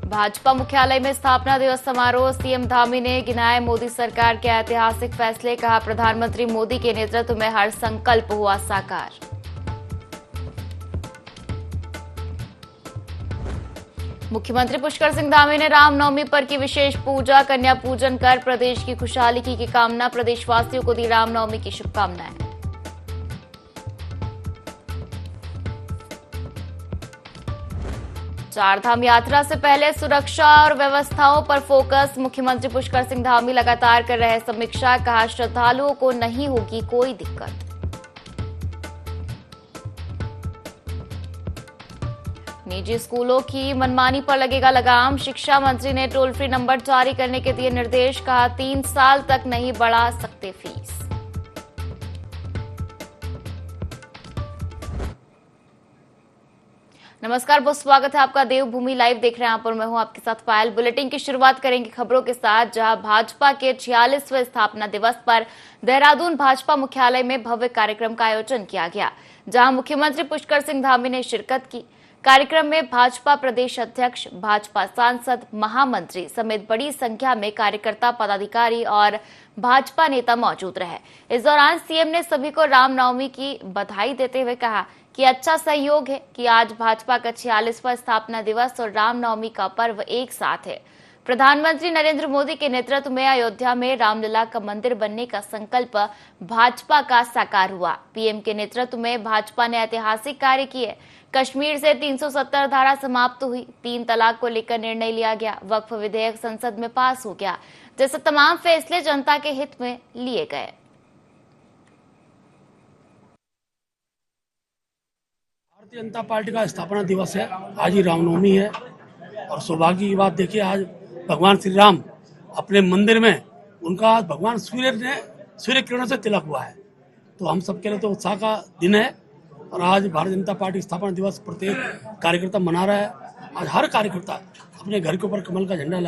भाजपा मुख्यालय में स्थापना दिवस समारोह। सीएम धामी ने गिनाए मोदी सरकार के ऐतिहासिक फैसले। कहा, प्रधानमंत्री मोदी के नेतृत्व में हर संकल्प हुआ साकार। मुख्यमंत्री पुष्कर सिंह धामी ने रामनवमी पर की विशेष पूजा। कन्या पूजन कर प्रदेश की खुशहाली की कामना। प्रदेशवासियों को दी रामनवमी की शुभकामनाएं। चारधाम यात्रा से पहले सुरक्षा और व्यवस्थाओं पर फोकस। मुख्यमंत्री पुष्कर सिंह धामी लगातार कर रहे समीक्षा। कहा, श्रद्धालुओं को नहीं होगी कोई दिक्कत। निजी स्कूलों की मनमानी पर लगेगा लगाम। शिक्षा मंत्री ने टोल फ्री नंबर जारी करने के दिए निर्देश। कहा, 3 साल तक नहीं बढ़ा सकते फीस। नमस्कार, बहुत स्वागत है आपका। देवभूमि लाइव देख रहे हैं आप और मैं हूं आपके साथ पायल। बुलेटिन की शुरुआत करेंगे खबरों के साथ, जहां भाजपा के 46वें स्थापना दिवस पर देहरादून भाजपा मुख्यालय में भव्य कार्यक्रम का आयोजन किया गया, जहां मुख्यमंत्री पुष्कर सिंह धामी ने शिरकत की। कार्यक्रम में भाजपा प्रदेश अध्यक्ष, भाजपा सांसद, महामंत्री समेत बड़ी संख्या में कार्यकर्ता, पदाधिकारी और भाजपा नेता मौजूद रहे। इस दौरान सीएम ने सभी को रामनवमी की बधाई देते हुए कहा कि अच्छा सहयोग है कि आज भाजपा का 46वां स्थापना दिवस और रामनवमी का पर्व एक साथ है। प्रधानमंत्री नरेंद्र मोदी के नेतृत्व में अयोध्या में रामलला का मंदिर बनने का संकल्प भाजपा का साकार हुआ। पीएम के नेतृत्व में भाजपा ने ऐतिहासिक कार्य किए। कश्मीर से 370 धारा समाप्त हुई। 3 तलाक को लेकर निर्णय लिया गया। वक्फ विधेयक संसद में पास हो गया। जैसे तमाम फैसले जनता के हित में लिए गए। भारतीय जनता पार्टी का स्थापना दिवस है। आज ही रामनवमी है और सौभाग्य की बात देखिए, आज भगवान श्री राम अपने मंदिर में, उनका आज भगवान सूर्य किरणों से तिलक हुआ है। तो हम सबके लिए तो उत्साह का दिन है और आज भारतीय जनता पार्टी स्थापना दिवस प्रत्येक कार्यकर्ता मना रहा है। आज हर कार्यकर्ता अपने घर के ऊपर कमल का झंडा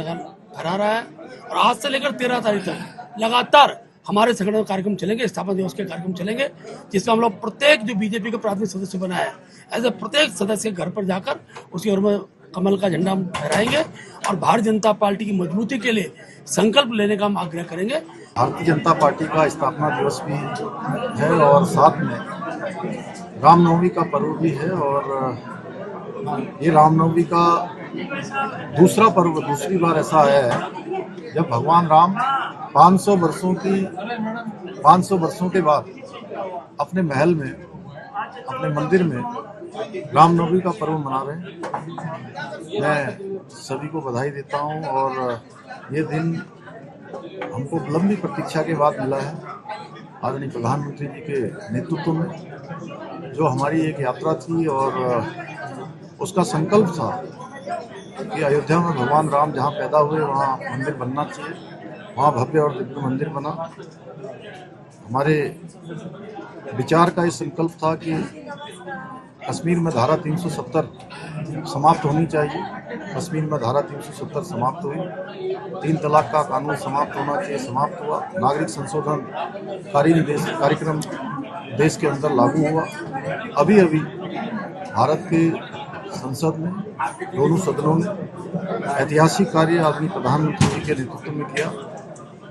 फहरा रहा है और आज से लेकर 13 तारीख तक लगातार हमारे संगठन कार्यक्रम चलेंगे, स्थापना दिवस के कार्यक्रम चलेंगे, जिसमें हम लोग प्रत्येक जो बीजेपी के प्राथमिक सदस्य बनाए हैं, ऐसे प्रत्येक सदस्य घर पर जाकर उसकी ओर में कमल का झंडा हम फहराएंगे और भारतीय जनता पार्टी की मजबूती के लिए संकल्प लेने का हम आग्रह करेंगे। भारतीय जनता पार्टी का स्थापना दिवस भी है और साथ में रामनवमी का पर्व भी है और ये रामनवमी का दूसरा पर्व, दूसरी बार ऐसा है जब भगवान राम 500 वर्षों के बाद अपने महल में, अपने मंदिर में रामनवमी का पर्व मना रहे हैं। मैं सभी को बधाई देता हूं और ये दिन हमको लंबी प्रतीक्षा के बाद मिला है। आदरणीय प्रधानमंत्री जी के नेतृत्व में जो हमारी एक यात्रा थी और उसका संकल्प था कि अयोध्या में भगवान राम जहाँ पैदा हुए वहाँ मंदिर बनना चाहिए, वहाँ भव्य और दिव्य मंदिर बना। हमारे विचार का ये संकल्प था कि कश्मीर में धारा 370 समाप्त होनी चाहिए। कश्मीर में धारा 370 समाप्त हुई। 3 तलाक का कानून समाप्त होना चाहिए, समाप्त हुआ। नागरिक संशोधन कार्यक्रम देश के अंदर लागू हुआ। अभी भारत के संसद में दोनों सदनों ने ऐतिहासिक कार्य आदरणीय प्रधानमंत्री जी के नेतृत्व में किया।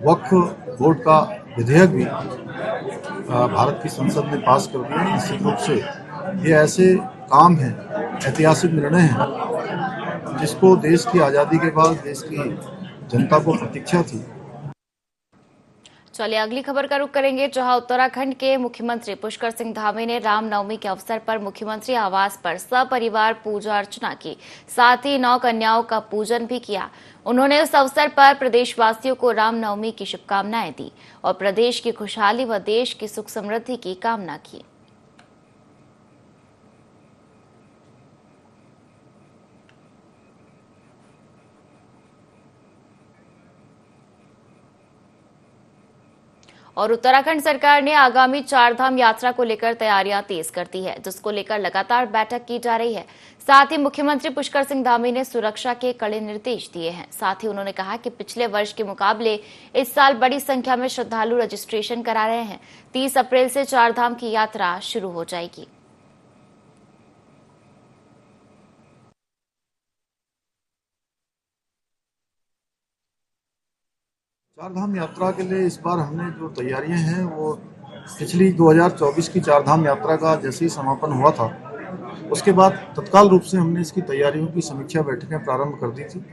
वक्फ बोर्ड का विधेयक भी भारत की संसद ने पास कर दिया। निश्चित रूप से ये ऐसे काम हैं, ऐतिहासिक निर्णय हैं, जिसको देश की आज़ादी के बाद देश की जनता को प्रतीक्षा थी। चलिए अगली खबर का रुख करेंगे, जहां उत्तराखंड के मुख्यमंत्री पुष्कर सिंह धामी ने रामनवमी के अवसर पर मुख्यमंत्री आवास पर सपरिवार पूजा अर्चना की। साथ ही 9 कन्याओं का पूजन भी किया। उन्होंने उस अवसर पर प्रदेशवासियों को रामनवमी की शुभकामनाएं दी और प्रदेश की खुशहाली व देश की सुख समृद्धि की कामना की। और उत्तराखंड सरकार ने आगामी 4 धाम यात्रा को लेकर तैयारियां तेज कर दी है, जिसको लेकर लगातार बैठक की जा रही है। साथ ही मुख्यमंत्री पुष्कर सिंह धामी ने सुरक्षा के कड़े निर्देश दिए हैं। साथ ही उन्होंने कहा कि पिछले वर्ष के मुकाबले इस साल बड़ी संख्या में श्रद्धालु रजिस्ट्रेशन करा रहे हैं। 30 अप्रैल से 4 धाम की यात्रा शुरू हो जाएगी। चार धाम यात्रा के लिए इस बार हमने जो तैयारियां हैं वो पिछली 2024 की चार धाम यात्रा का जैसे ही समापन हुआ था उसके बाद तत्काल रूप से हमने इसकी तैयारियों की समीक्षा बैठकें प्रारंभ कर दी थी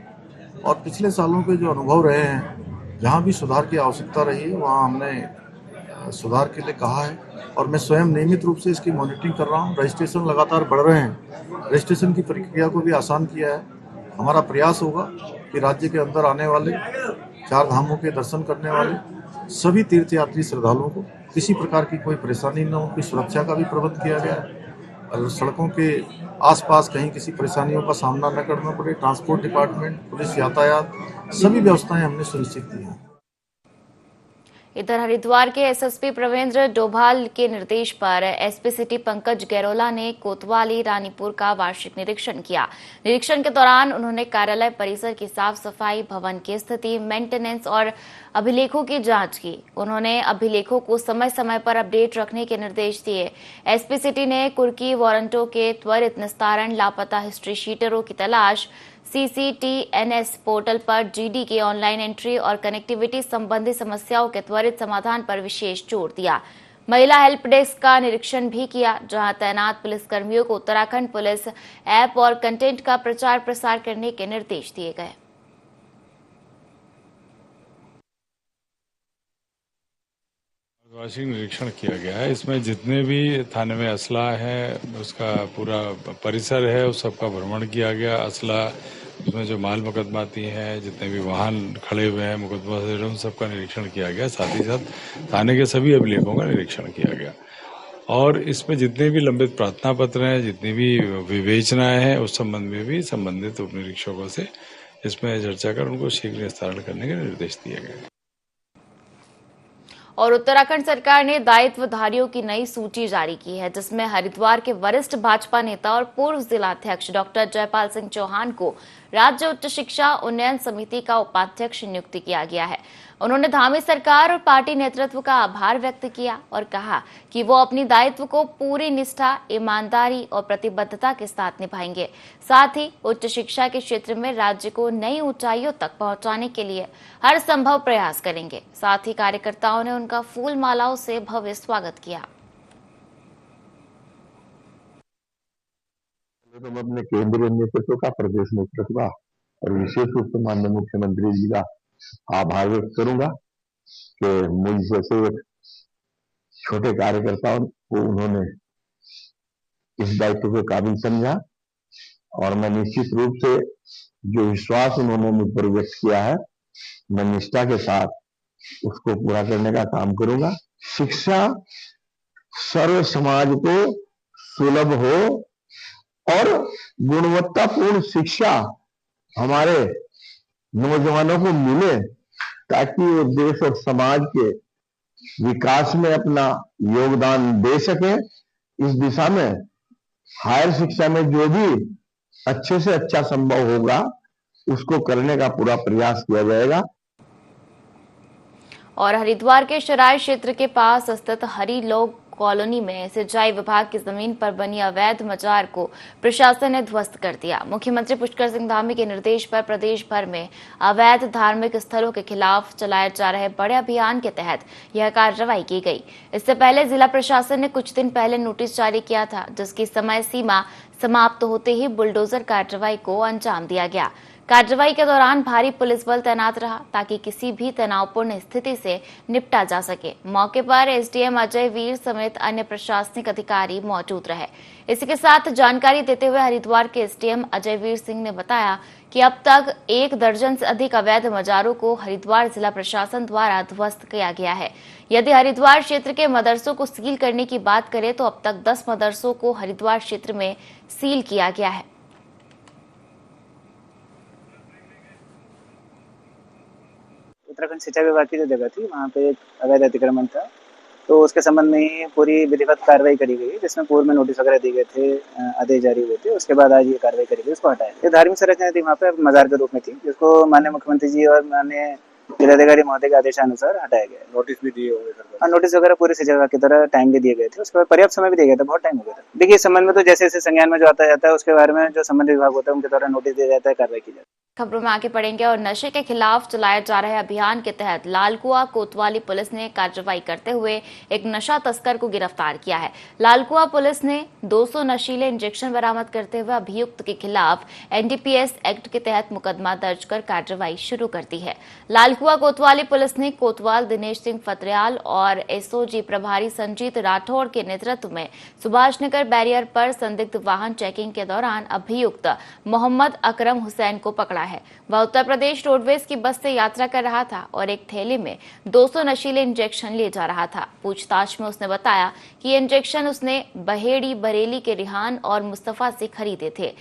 और पिछले सालों के जो अनुभव रहे हैं जहां भी सुधार की आवश्यकता रही है वहां हमने सुधार के लिए कहा है और मैं स्वयं नियमित रूप से इसकी मॉनिटरिंग कर रहा हूं। रजिस्ट्रेशन लगातार बढ़ रहे हैं, रजिस्ट्रेशन की प्रक्रिया को भी आसान किया है। हमारा प्रयास होगा कि राज्य के अंदर आने वाले चार धामों के दर्शन करने वाले सभी तीर्थयात्री श्रद्धालुओं को किसी प्रकार की कोई परेशानी न हो, उनकी सुरक्षा का भी प्रबंध किया गया है और सड़कों के आसपास कहीं किसी परेशानियों का सामना न करना पड़े। ट्रांसपोर्ट डिपार्टमेंट, पुलिस, यातायात सभी व्यवस्थाएं हमने सुनिश्चित की हैं। इधर हरिद्वार के एसएसपी प्रवेंद्र डोभाल के निर्देश पर एसपी सिटी पंकज गैरोला ने कोतवाली रानीपुर का वार्षिक निरीक्षण किया। निरीक्षण के दौरान उन्होंने कार्यालय परिसर की साफ सफाई, भवन की स्थिति, मेंटेनेंस और अभिलेखों की जांच की। उन्होंने अभिलेखों को समय समय पर अपडेट रखने के निर्देश दिए। एसपी सिटी ने कुर्की वारंटों के त्वरित निस्तारण, लापता हिस्ट्री शीटरों की तलाश, CCTNS पोर्टल पर GD की ऑनलाइन एंट्री और कनेक्टिविटी संबंधी समस्याओं के त्वरित समाधान पर विशेष जोर दिया। महिला हेल्प डेस्क का निरीक्षण भी किया, जहां तैनात पुलिसकर्मियों को उत्तराखंड पुलिस ऐप और कंटेंट का प्रचार प्रसार करने के निर्देश दिए गए। वार्षिक निरीक्षण किया गया है। इसमें जितने भी थाने में असला है उसका पूरा परिसर है उस सबका भ्रमण किया गया। असला उसमें जो माल मुकदमाती हैं, जितने भी वाहन खड़े हुए हैं मुकदमा से उन सबका निरीक्षण किया गया। साथ ही साथ थाने के सभी अभिलेखों का निरीक्षण किया गया और इसमें जितने भी लंबित प्रार्थना पत्र हैं, जितनी भी विवेचनाएं हैं उस संबंध में भी संबंधित उप निरीक्षकों से इसमें चर्चा कर उनको शीघ्र निस्तारण करने के निर्देश दिए गए। और उत्तराखंड सरकार ने दायित्वधारियों की नई सूची जारी की है, जिसमें हरिद्वार के वरिष्ठ भाजपा नेता और पूर्व जिलाध्यक्ष डॉक्टर जयपाल सिंह चौहान को राज्य उच्च शिक्षा उन्नयन समिति का उपाध्यक्ष नियुक्त किया गया है। उन्होंने धामी सरकार और पार्टी नेतृत्व का आभार व्यक्त किया और कहा कि वो अपनी दायित्व को पूरी निष्ठा, ईमानदारी और प्रतिबद्धता के साथ निभाएंगे। साथ ही उच्च शिक्षा के क्षेत्र में राज्य को नई ऊंचाइयों तक पहुंचाने के लिए हर संभव प्रयास करेंगे। साथ ही कार्यकर्ताओं ने उनका फूल मालाओं से भव्य स्वागत किया। तो मैं अपने केंद्रीय नेतृत्व का, प्रदेश नेतृत्व का और विशेष रूप से माननीय मुख्यमंत्री जी का आभार व्यक्त करूंगा कि मुझ जैसे एक छोटे कार्यकर्ताओं को उन्होंने इस दायित्व के काबिल समझा और मैं निश्चित रूप से जो विश्वास उन्होंने मुझ पर व्यक्त किया है मैं निष्ठा के साथ उसको पूरा करने का काम करूंगा। शिक्षा सर्व समाज को सुलभ हो और गुणवत्तापूर्ण शिक्षा हमारे नौजवानों को मिले ताकि वो देश और समाज के विकास में अपना योगदान दे सके। इस दिशा में हायर शिक्षा में जो भी अच्छे से अच्छा संभव होगा उसको करने का पूरा प्रयास किया जाएगा। और हरिद्वार के शराय क्षेत्र के पास स्थित हरी लोग कॉलोनी में सिंचाई विभाग की जमीन पर बनी अवैध मजार को प्रशासन ने ध्वस्त कर दिया। मुख्यमंत्री पुष्कर सिंह धामी के निर्देश पर प्रदेश भर में अवैध धार्मिक स्थलों के खिलाफ चलाए जा रहे बड़े अभियान के तहत यह कार्रवाई की गई। इससे पहले जिला प्रशासन ने कुछ दिन पहले नोटिस जारी किया था, जिसकी समय सीमा समाप्त होते ही बुलडोजर कार्रवाई को अंजाम दिया गया। कार्रवाई के दौरान भारी पुलिस बल तैनात रहा ताकि किसी भी तनावपूर्ण स्थिति से निपटा जा सके। मौके पर एसडीएम अजय वीर समेत अन्य प्रशासनिक अधिकारी मौजूद रहे। इसी के साथ जानकारी देते हुए हरिद्वार के एसडीएम अजय वीर सिंह ने बताया कि अब तक 1 दर्जन से अधिक अवैध मजारों को हरिद्वार जिला प्रशासन द्वारा ध्वस्त किया गया है। यदि हरिद्वार क्षेत्र के मदरसों को सील करने की बात करें तो अब तक 10 मदरसों को हरिद्वार क्षेत्र में सील किया गया है। उत्तराखंड सिंचाई विभाग की जो जगह थी वहाँ पे एक अवैध अतिक्रमण था, तो उसके संबंध में ही पूरी विधिवत कार्रवाई करी गई, जिसमें पूर्व में नोटिस वगैरह दिए गए थे, आदेश जारी हुए थे। उसके बाद आज ये कार्रवाई करी गई, उसको हटाया। ये धार्मिक संरचना थी वहाँ पे मजार के रूप में थी, जिसको माननीय मुख्यमंत्री जी और माननीय जिलाधिकारी महोदय के आदेशानुसार हटाया गया। नोटिस भी दिए होंगे सर? हाँ, नोटिस वगैरह पूरी जगह की तरह टाइमली दिए गए थे, उसके बाद पर्याप्त समय भी दिया गया था, बहुत टाइम हो गया था। देखिए, इस संबंध में तो जैसे जैसे संज्ञान में जो आता जाता है उसके बारे में जो संबंधित विभाग होता है उनके द्वारा नोटिस दिया जाता है, कार्रवाई की जाती है। खबरों में आगे बढ़ेंगे और नशे के खिलाफ चलाए जा रहे अभियान के तहत लालकुआ कोतवाली पुलिस ने कार्रवाई करते हुए एक नशा तस्कर को गिरफ्तार किया है। लालकुआ पुलिस ने 200 नशीले इंजेक्शन बरामद करते हुए अभियुक्त के खिलाफ एनडीपीएस एक्ट के तहत मुकदमा दर्ज कर कार्रवाई शुरू कर दी है। लालकुआ कोतवाली पुलिस ने कोतवाल दिनेश सिंह फतरयाल और एसओजी प्रभारी संजीत राठौड़ के नेतृत्व में सुभाष नगर बैरियर पर संदिग्ध वाहन चेकिंग के दौरान अभियुक्त मोहम्मद अकरम हुसैन को पकड़ा है। वह उत्तर प्रदेश रोडवेज की बस से यात्रा कर रहा था और एक थैली में 200 नशीले इंजेक्शन ले जा रहा था। पूछताछ में उसने बताया कि ये इंजेक्शन उसने बहेड़ी बरेली के रिहान और मुस्तफा से खरीदे थे।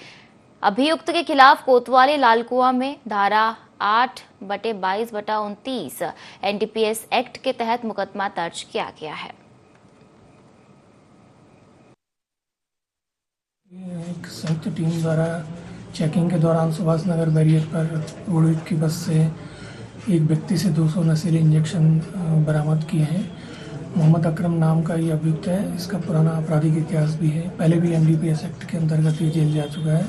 अभियुक्त के खिलाफ कोतवाली लालकुआ में धारा 8/22/29 एनडीपीएस एक्ट के तहत मुकदमा दर्ज किया गया है। एक संयुक्त टीम द्वारा चेकिंग के दौरान सुभाष नगर बैरियर पर रोडवेज की बस से एक व्यक्ति से 200 नशीले इंजेक्शन बरामद किए हैं। मोहम्मद अकरम नाम का ये अभियुक्त है। इसका पुराना आपराधिक इतिहास भी है, पहले भी एनडीपीएस एक्ट के अंतर्गत ये जेल जा चुका है।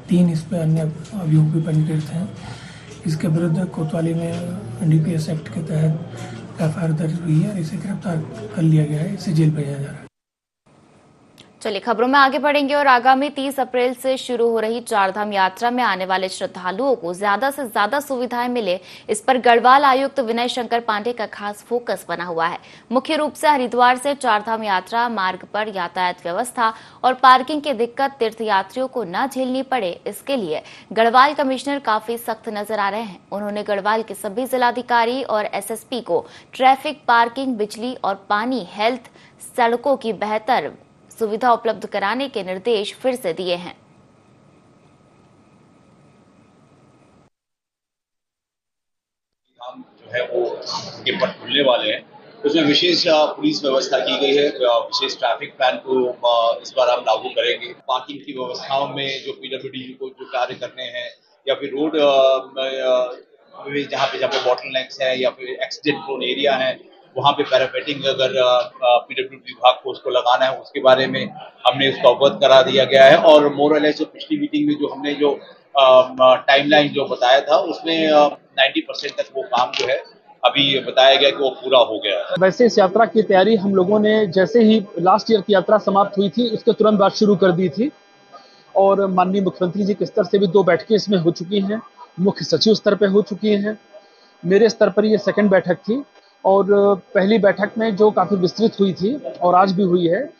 3 इस पर अन्य अभियोग भी पंजीकृत हैं। इसके विरुद्ध कोतवाली में एनडीपीएस एक्ट के तहत एफआईआर दर्ज हुई है और इसे गिरफ्तार कर लिया गया है। इसे जेल भेजा जा रहा है। चलिए खबरों में आगे बढ़ेंगे और आगामी 30 अप्रैल से शुरू हो रही चारधाम यात्रा में आने वाले श्रद्धालुओं को ज्यादा से ज्यादा सुविधाएं मिले, इस पर गढ़वाल आयुक्त विनय शंकर पांडे का खास फोकस बना हुआ है। मुख्य रूप से हरिद्वार से चारधाम यात्रा मार्ग पर यातायात व्यवस्था और पार्किंग की दिक्कत तीर्थयात्रियों को न झेलनी पड़े, इसके लिए गढ़वाल कमिश्नर काफी सख्त नजर आ रहे हैं। उन्होंने गढ़वाल के सभी जिलाधिकारी और एसएसपी को ट्रैफिक, पार्किंग, बिजली और पानी, हेल्थ, सड़कों की बेहतर सुविधा उपलब्ध कराने के निर्देश फिर से दिए हैं। हम जो है वो के पर खुलने वाले हैं, उसमें विशेष पुलिस व्यवस्था की गई है। विशेष ट्रैफिक प्लान को इस बार हम लागू करेंगे। पार्किंग की व्यवस्थाओं में जो पीडब्ल्यूडी को जो कार्य करने हैं या फिर रोड जहाँ पे बॉटलनेक्स है या फिर एक्सीडेंट प्रोन एरिया है, वहाँ पे पैरापेटिंग अगर पीडब्ल्यूडी विभाग को उसको लगाना है, उसके बारे में हमने उसको अवगत करा दिया गया है। और मोरलेस जो पिछली मीटिंग में जो हमने जो टाइमलाइन जो बताया था उसमें 90% तक वो काम जो है अभी बताया गया कि वो पूरा हो गया है। वैसे इस यात्रा की तैयारी हम लोगों ने जैसे ही लास्ट ईयर की यात्रा समाप्त हुई थी उसके तुरंत बाद शुरू कर दी थी और माननीय मुख्यमंत्री जी के स्तर से भी 2 बैठकें इसमें हो चुकी हैं, मुख्य सचिव स्तर पे हो चुकी हैं। मेरे स्तर पर ये 2nd बैठक थी और पहली बैठक में जो काफी विस्तृत हुई थी और आज भी हुई है,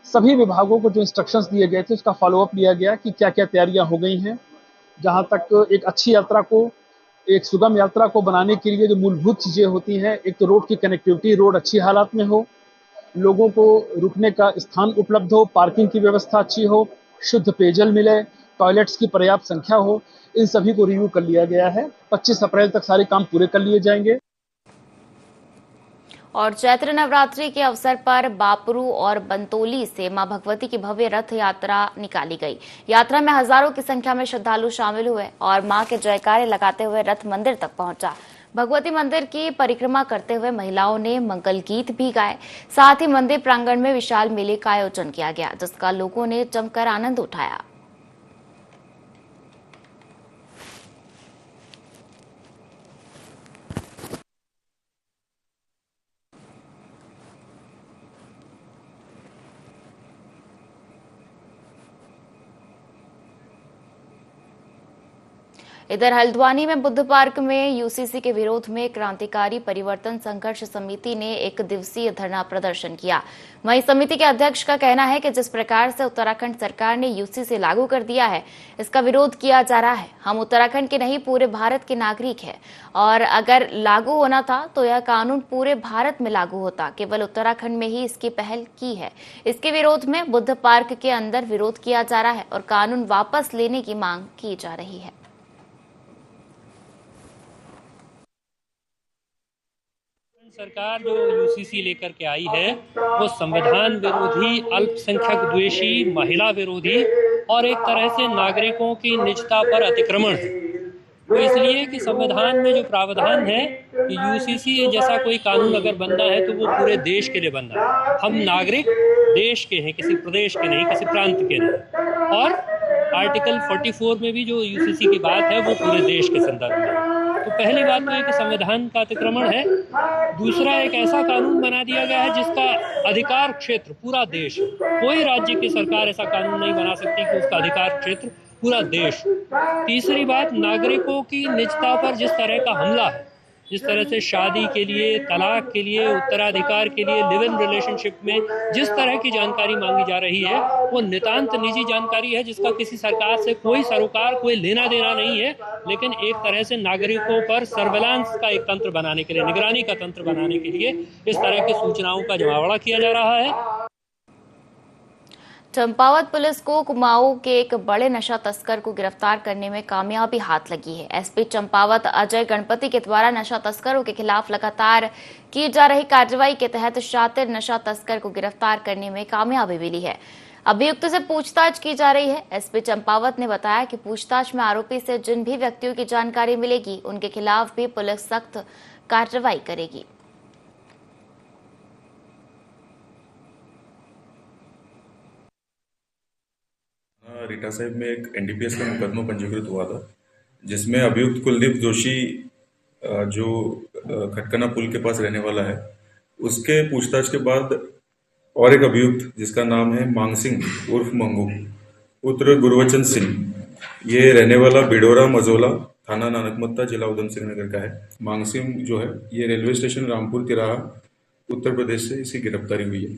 सभी विभागों को जो इंस्ट्रक्शंस दिए गए थे उसका फॉलोअप लिया गया कि क्या क्या तैयारियां हो गई हैं। जहां तक एक अच्छी यात्रा को, एक सुगम यात्रा को बनाने के लिए जो मूलभूत चीजें होती हैं, एक तो रोड की कनेक्टिविटी, रोड अच्छी हालत में हो, लोगों को रुकने का स्थान उपलब्ध हो, पार्किंग की व्यवस्था अच्छी हो, शुद्ध पेयजल मिले, टॉयलेट्स की पर्याप्त संख्या हो, इन सभी को रिव्यू कर लिया गया है। 25 अप्रैल तक सारे काम पूरे कर लिए जाएंगे। और चैत्र नवरात्रि के अवसर पर बापरू और बंतोली से मां भगवती की भव्य रथ यात्रा निकाली गई। यात्रा में हजारों की संख्या में श्रद्धालु शामिल हुए और मां के जयकारे लगाते हुए रथ मंदिर तक पहुंचा। भगवती मंदिर की परिक्रमा करते हुए महिलाओं ने मंगल गीत भी गाए। साथ ही मंदिर प्रांगण में विशाल मेले का आयोजन किया गया, जिसका लोगों ने जमकर आनंद उठाया। इधर हल्द्वानी में बुद्ध पार्क में यूसीसी के विरोध में क्रांतिकारी परिवर्तन संघर्ष समिति ने 1 दिवसीय धरना प्रदर्शन किया। वहीं समिति के अध्यक्ष का कहना है कि जिस प्रकार से उत्तराखंड सरकार ने यूसीसी लागू कर दिया है, इसका विरोध किया जा रहा है। हम उत्तराखंड के नहीं पूरे भारत के नागरिक हैं और अगर लागू होना था तो यह कानून पूरे भारत में लागू होता, केवल उत्तराखंड में ही इसकी पहल की है। इसके विरोध में बुद्ध पार्क के अंदर विरोध किया जा रहा है और कानून वापस लेने की मांग की जा रही है। सरकार जो यूसीसी लेकर के आई है वो संविधान विरोधी, अल्पसंख्यक द्वेषी, महिला विरोधी और एक तरह से नागरिकों की निजता पर अतिक्रमण है। वो इसलिए कि संविधान में जो प्रावधान है कि यूसीसी जैसा कोई कानून अगर बनना है तो वो पूरे देश के लिए बनना है। हम नागरिक देश के हैं, किसी प्रदेश के नहीं, किसी प्रांत के नहीं। और आर्टिकल 44 में भी जो यूसीसी की बात है वो पूरे देश के संदर्भ में है। तो पहली बात तो है कि संविधान का अतिक्रमण है। दूसरा, एक ऐसा कानून बना दिया गया है जिसका अधिकार क्षेत्र पूरा देश है। कोई राज्य की सरकार ऐसा कानून नहीं बना सकती कि उसका अधिकार क्षेत्र पूरा देश। तीसरी बात, नागरिकों की निजता पर जिस तरह का हमला है, जिस तरह से शादी के लिए, तलाक के लिए, उत्तराधिकार के लिए, लिव इन रिलेशनशिप में जिस तरह की जानकारी मांगी जा रही है वो नितांत निजी जानकारी है जिसका किसी सरकार से कोई सरोकार, कोई लेना देना नहीं है। लेकिन एक तरह से नागरिकों पर सर्वेलांस का एक तंत्र बनाने के लिए, निगरानी का तंत्र बनाने के लिए इस तरह की सूचनाओं का जमावड़ा किया जा रहा है। चंपावत पुलिस को कुमाऊं के एक बड़े नशा तस्कर को गिरफ्तार करने में कामयाबी हाथ लगी है। एसपी चंपावत अजय गणपति के द्वारा नशा तस्करों के खिलाफ लगातार की जा रही कार्रवाई के तहत शातिर नशा तस्कर को गिरफ्तार करने में कामयाबी मिली है। अभियुक्त से पूछताछ की जा रही है। एसपी चंपावत ने बताया कि पूछताछ में आरोपी से जिन भी व्यक्तियों की जानकारी मिलेगी उनके खिलाफ भी पुलिस सख्त कार्रवाई करेगी। रीटा साहिब में एक एनडीपीएस का मुकदमा पंजीकृत हुआ था जिसमें अभियुक्त कुलदीप जोशी जो खटकना पुल के पास रहने वाला है, उसके पूछताछ के बाद और एक अभियुक्त जिसका नाम है मांग सिंह उर्फ मंगू पुत्र गुरवचन सिंह, ये रहने वाला बिडोरा मजोला थाना नानकमत्ता जिला उधम सिंह नगर का है। मांग सिंह जो है ये रेलवे स्टेशन रामपुर तिराहा उत्तर प्रदेश से इसकी गिरफ्तारी हुई है।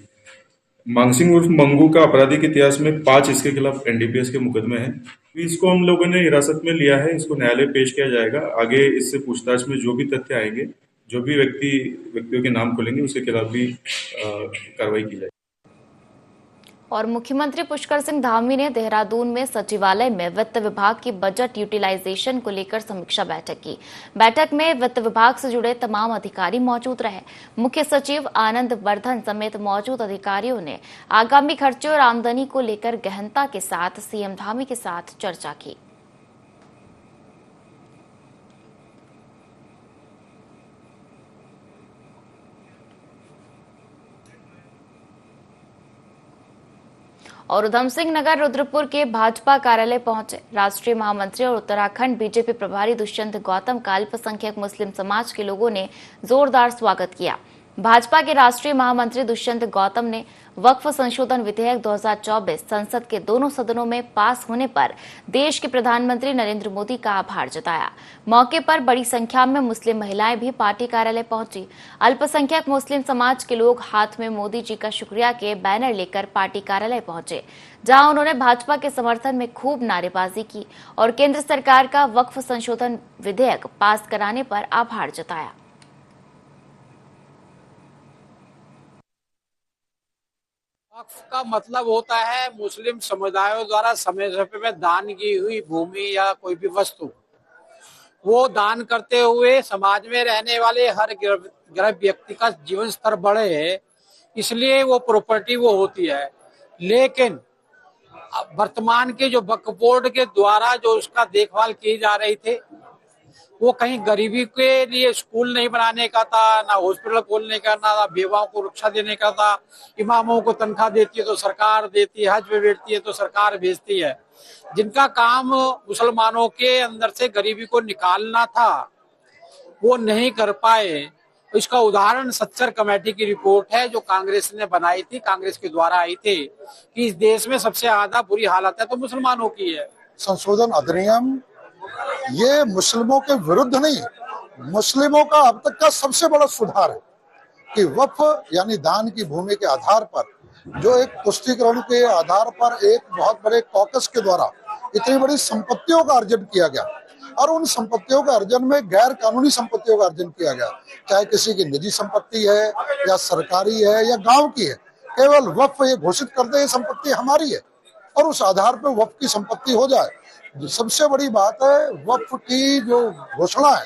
मानसिंह उर्फ मंगू का आपराधिक इतिहास में 5 इसके खिलाफ एनडीपीएस के मुकदमे हैं। इसको हम लोगों ने हिरासत में लिया है, इसको न्यायालय पेश किया जाएगा। आगे इससे पूछताछ में जो भी तथ्य आएंगे, जो भी व्यक्तियों के नाम खुलेंगे उसके खिलाफ भी कार्रवाई की जाएगी। और मुख्यमंत्री पुष्कर सिंह धामी ने देहरादून में सचिवालय में वित्त विभाग की बजट यूटिलाइजेशन को लेकर समीक्षा बैठक की। बैठक में वित्त विभाग से जुड़े तमाम अधिकारी मौजूद रहे। मुख्य सचिव आनंद वर्धन समेत मौजूद अधिकारियों ने आगामी खर्चे और आमदनी को लेकर गहनता के साथ सीएम धामी के साथ चर्चा की। और उधम सिंह नगर रुद्रपुर के भाजपा कार्यालय पहुंचे राष्ट्रीय महामंत्री और उत्तराखंड बीजेपी प्रभारी दुष्यंत गौतम का अल्पसंख्यक मुस्लिम समाज के लोगों ने जोरदार स्वागत किया। भाजपा के राष्ट्रीय महामंत्री दुष्यंत गौतम ने वक्फ संशोधन विधेयक 2024 संसद के दोनों सदनों में पास होने पर देश के प्रधानमंत्री नरेंद्र मोदी का आभार जताया। मौके पर बड़ी संख्या में मुस्लिम महिलाएं भी पार्टी कार्यालय पहुंची। अल्पसंख्यक मुस्लिम समाज के लोग हाथ में मोदी जी का शुक्रिया के बैनर लेकर पार्टी कार्यालय पहुंचे, जहां उन्होंने भाजपा के समर्थन में खूब नारेबाजी की और केंद्र सरकार का वक्फ संशोधन विधेयक पास कराने पर आभार जताया। वक्फ का मतलब होता है मुस्लिम समुदायों द्वारा समय समय में दान की हुई भूमि या कोई भी वस्तु, वो दान करते हुए समाज में रहने वाले हर गरीब व्यक्ति का जीवन स्तर बढ़े, इसलिए वो प्रॉपर्टी वो होती है। लेकिन वर्तमान के जो वक्फ बोर्ड के द्वारा जो उसका देखभाल की जा रही थी, वो कहीं गरीबी के लिए स्कूल नहीं बनाने का था, ना हॉस्पिटल खोलने का, ना बेवाओं को रक्षा देने का था। इमामों को तनख्वाह देती है तो सरकार देती है, हज पे भेजती है तो सरकार भेजती है। जिनका काम मुसलमानों के अंदर से गरीबी को निकालना था, वो नहीं कर पाए। इसका उदाहरण सच्चर कमेटी की रिपोर्ट है जो कांग्रेस ने बनाई थी, कांग्रेस के द्वारा आई थी, कि इस देश में सबसे ज्यादा बुरी हालत है तो मुसलमानों की है। संशोधन अधिनियम ये मुस्लिमों के विरुद्ध नहीं, मुस्लिमों का अब तक का सबसे बड़ा सुधार है कि वक्फ यानी दान की भूमि के आधार पर जो एक पुष्टिकरण के आधार पर एक बहुत बड़े कॉकस के द्वारा इतनी बड़ी संपत्तियों का अर्जन किया गया, और उन संपत्तियों के अर्जन में गैर कानूनी संपत्तियों का अर्जन किया गया, चाहे किसी की निजी संपत्ति है या सरकारी है या गांव की है। केवल वक्फ ये घोषित कर दे ये संपत्ति हमारी है और उस आधार पर वक्फ की संपत्ति हो जाए। जो सबसे बड़ी बात है, वक्फ की जो घोषणा है,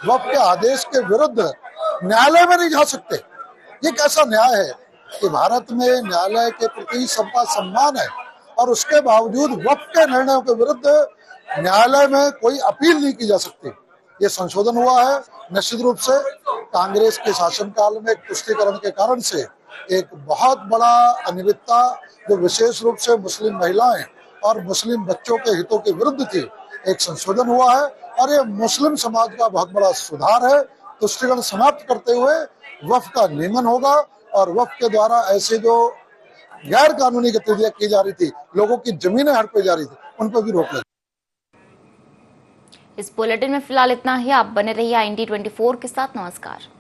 वक्फ के आदेश के विरुद्ध न्यायालय में नहीं जा सकते। ये कैसा न्याय है कि भारत में न्यायालय के प्रति सबका सम्मान है और उसके बावजूद वक्फ के निर्णयों के विरुद्ध न्यायालय में कोई अपील नहीं की जा सकती। ये संशोधन हुआ है। निश्चित रूप से कांग्रेस के शासनकाल में तुष्टीकरण के कारण से एक बहुत बड़ा अनियमितता जो विशेष रूप से मुस्लिम महिलाएं और मुस्लिम बच्चों के हितों के विरुद्ध थी, एक संशोधन हुआ है और ये मुस्लिम समाज का बहुत बड़ा सुधार है। तुष्टीकरण समाप्त करते हुए वक्फ का नियमन होगा और वक्फ के द्वारा ऐसे जो गैर कानूनी गतिविधियां की जा रही थी, लोगों की जमीनें हड़पी जा रही थी, उन पर भी रोक लगी। इस बुलेटिन में फिलहाल इतना ही। आप बने रहिए IND24 के साथ। नमस्कार।